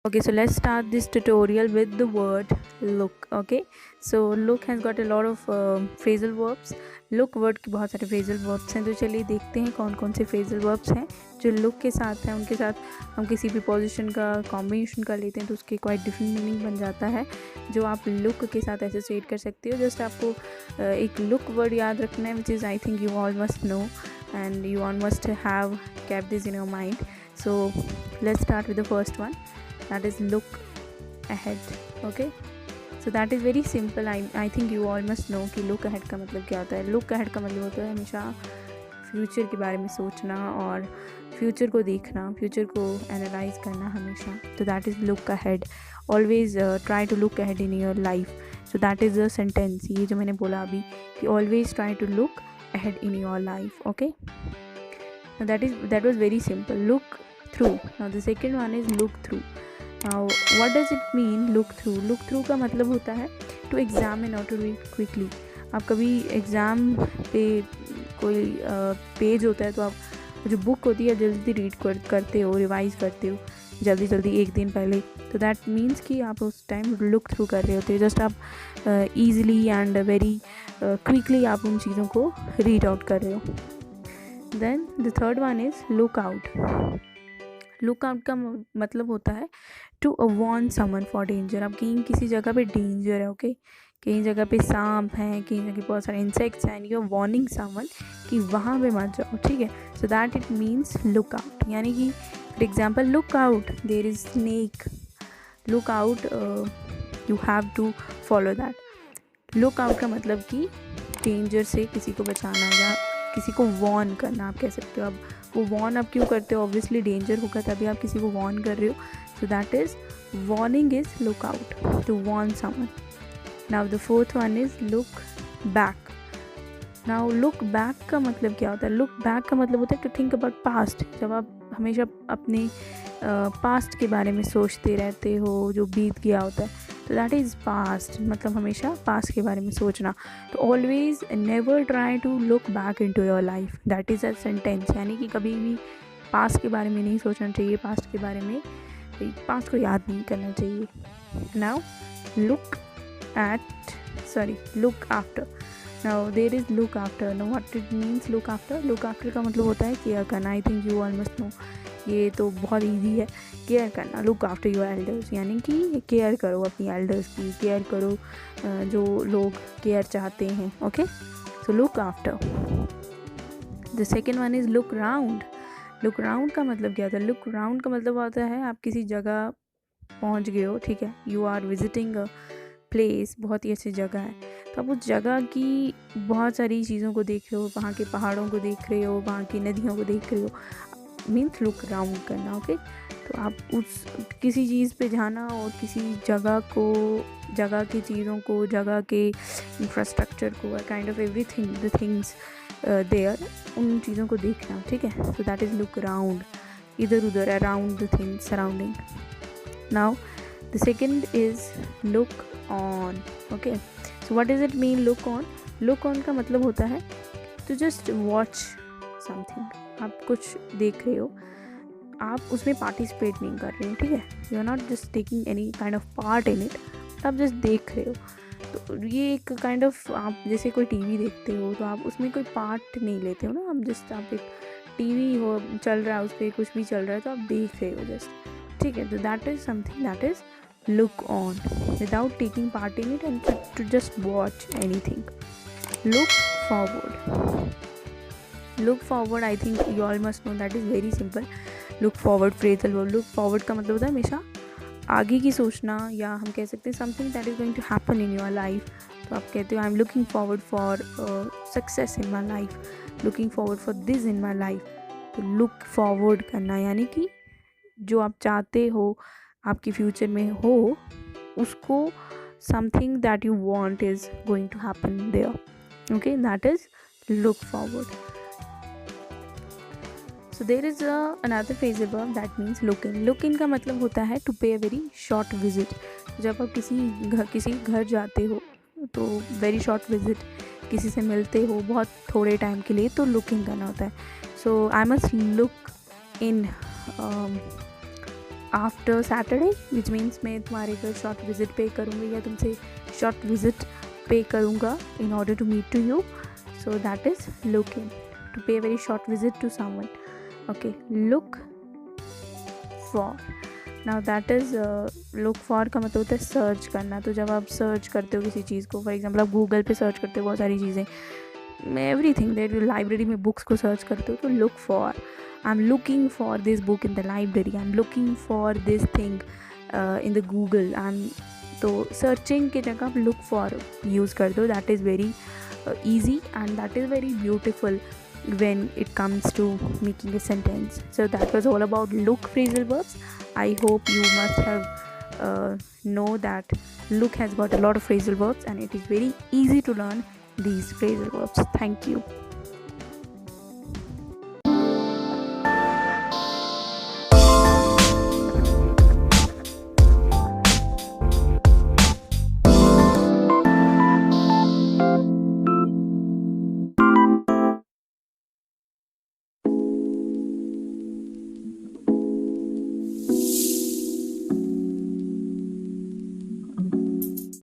Okay, so let's start this tutorial with the word look. Okay, so look has got a lot of phrasal verbs. look word के बहुत सारे phrasal verbs हैं, तो चलिए देखते हैं कौन कौन से phrasal verbs हैं जो look के साथ हैं। उनके साथ हम किसी भी position का combination कर लेते हैं तो उसके quite different meaning बन जाता है जो आप look के साथ associate कर सकते हो। जस्ट आपको एक look word याद रखना है, which is I think you all must know and you all must have kept this in your mind. So let's start with the first one, that is look ahead. Okay, so that is very simple. I think you all must know कि look ahead का मतलब क्या होता है। look ahead का मतलब होता है हमेशा फ्यूचर के बारे में सोचना और फ्यूचर को देखना, फ्यूचर को एनालाइज करना हमेशा। तो that is look ahead. Always try to look ahead in your life. So that is a sentence, ये जो मैंने बोला अभी कि always try to look ahead in your life. Okay, now that was very simple. Look through. Now the second one is look through. Now what does it mean look through? Look through का मतलब होता है to examine or to read quickly. आप कभी exam पे कोई page होता है तो आप जो बुक होती है जल्दी रीड करते हो, रिवाइज़ करते हो जल्दी एक दिन पहले, तो दैट मीन्स कि आप उस टाइम लुक थ्रू कर रहे होते हो। जस्ट आप ईज़िली एंड वेरी क्विकली आप उन चीज़ों को रीड आउट कर रहे हो। Then the third one is look out. Look out का मतलब होता है to warn someone for danger. आप कहीं किसी जगह पे डेंजर है, ओके, कहीं जगह पे सांप हैं, कहीं जगह बहुत सारे इंसेक्ट्स हैं, यू आर वार्निंग समवन कि वहाँ पे मत जाओ, ठीक है। So that it means look out, यानी कि for example look out there is snake, look out you have to follow that. Look out का मतलब कि डेंजर से किसी को बचाना या किसी को वॉर्न करना, आप कह सकते हो। अब वो वॉर्न आप क्यों करते हो, ऑब्वियसली डेंजर होगा तभी आप किसी को वॉर्न कर रहे हो। So that is warning is look out, to warn someone. Now the fourth one is look back. Now look back का मतलब क्या होता है? लुक बैक का मतलब होता है टू थिंक अबाउट पास्ट। जब आप हमेशा अपने पास्ट के बारे में सोचते रहते हो, जो बीत गया होता है, तो दैट इज़ पास्ट, मतलब हमेशा पास्ट के बारे में सोचना। तो always never try to look back into your life, that is a sentence, यानी कि कभी भी पास्ट के बारे में नहीं सोचना चाहिए, पास्ट के बारे में, पास्ट को याद नहीं करना चाहिए। Now look after. Now there is look after. Now what it means look after? Look after का मतलब होता है केयर करना। I think you all must know, ये तो बहुत ईजी है, केयर करना। लुक आफ्टर योर एल्डर्स, यानी कि केयर करो अपनी एल्डर्स की, केयर करो जो लोग केयर चाहते हैं। Okay, so look after. The second one is look round. Look round का मतलब क्या होता है? लुक राउंड का मतलब होता है आप किसी जगह पहुंच गए हो, ठीक है, you are visiting a place, बहुत ही अच्छी जगह है, तो आप उस जगह की बहुत सारी चीज़ों को देख रहे हो, वहाँ के पहाड़ों को देख रहे हो, वहाँ की नदियों को देख रहे हो, मीन्स लुक राउंड करना। ओके, तो आप उस किसी चीज़ पे जाना और किसी जगह को, जगह की चीज़ों को, जगह के इंफ्रास्ट्रक्चर को, kind of everything the things there, उन चीज़ों को देखना, ठीक है। So that is look round, इधर उधर around the things surrounding. Now the second is look on. Okay, so what does it mean look on? Look on का मतलब होता है टू जस्ट वॉच समथिंग। आप कुछ देख रहे हो, आप उसमें पार्टिसिपेट नहीं कर रहे हो, ठीक है, you are not just taking any kind of part in it, आप जस्ट देख रहे हो। तो ये एक काइंड ऑफ, आप जैसे कोई टीवी देखते हो तो आप उसमें कोई पार्ट नहीं लेते हो ना, आप जस्ट, आप एक टीवी हो चल रहा है, उस पर कुछ भी चल रहा है तो आप देख रहे हो जस्ट, ठीक है। तो that is something that is look on without taking part in it and to just watch anything. Look forward. Look forward, I think you all must know, that is very simple. Look forward phrasal verb. Look forward का मतलब होता है हमेशा आगे की सोचना, या हम कह सकते हैं something that is going to happen in your life. तो आप कहते हो I'm looking forward for success in my life, looking forward for this in my life. तो look forward करना यानी कि जो आप चाहते हो आपके फ्यूचर में हो, उसको something that you want is going to happen there. Okay, that is look forward. So there is another phrasal verb that means look in. Look in का मतलब होता है टू पे अ वेरी शॉर्ट विजिट। जब आप किसी घर जाते हो तो वेरी शॉर्ट विजिट, किसी से मिलते हो बहुत थोड़े टाइम के लिए, तो लुक इन करना होता है। So I must look in after Saturday, which means मैं तुम्हारे घर शॉर्ट विजिट पे करूँगी या तुमसे शॉर्ट विजिट पे करूँगा in order to meet to you. So that is looking, to pay a very short visit to someone. Okay, look for. Now that is look for का मतलब होता है सर्च करना. तो जब आप सर्च करते हो किसी चीज़ को, फॉर एग्जाम्पल आप गूगल पे सर्च करते हो बहुत सारी चीज़ें, एवरीथिंग देट, लाइब्रेरी में बुक्स को सर्च करते हो तो look for, I am looking for this book in the library, I am looking for this thing in the Google. तो सर्चिंग की जगह आप लुक फॉर यूज़ कर दो. That is very easy and that is very beautiful when it comes to making a sentence. So that was all about look phrasal verbs. I hope you must have know that look has got a lot of phrasal verbs and it is very easy to learn these phrasal verbs. Thank you.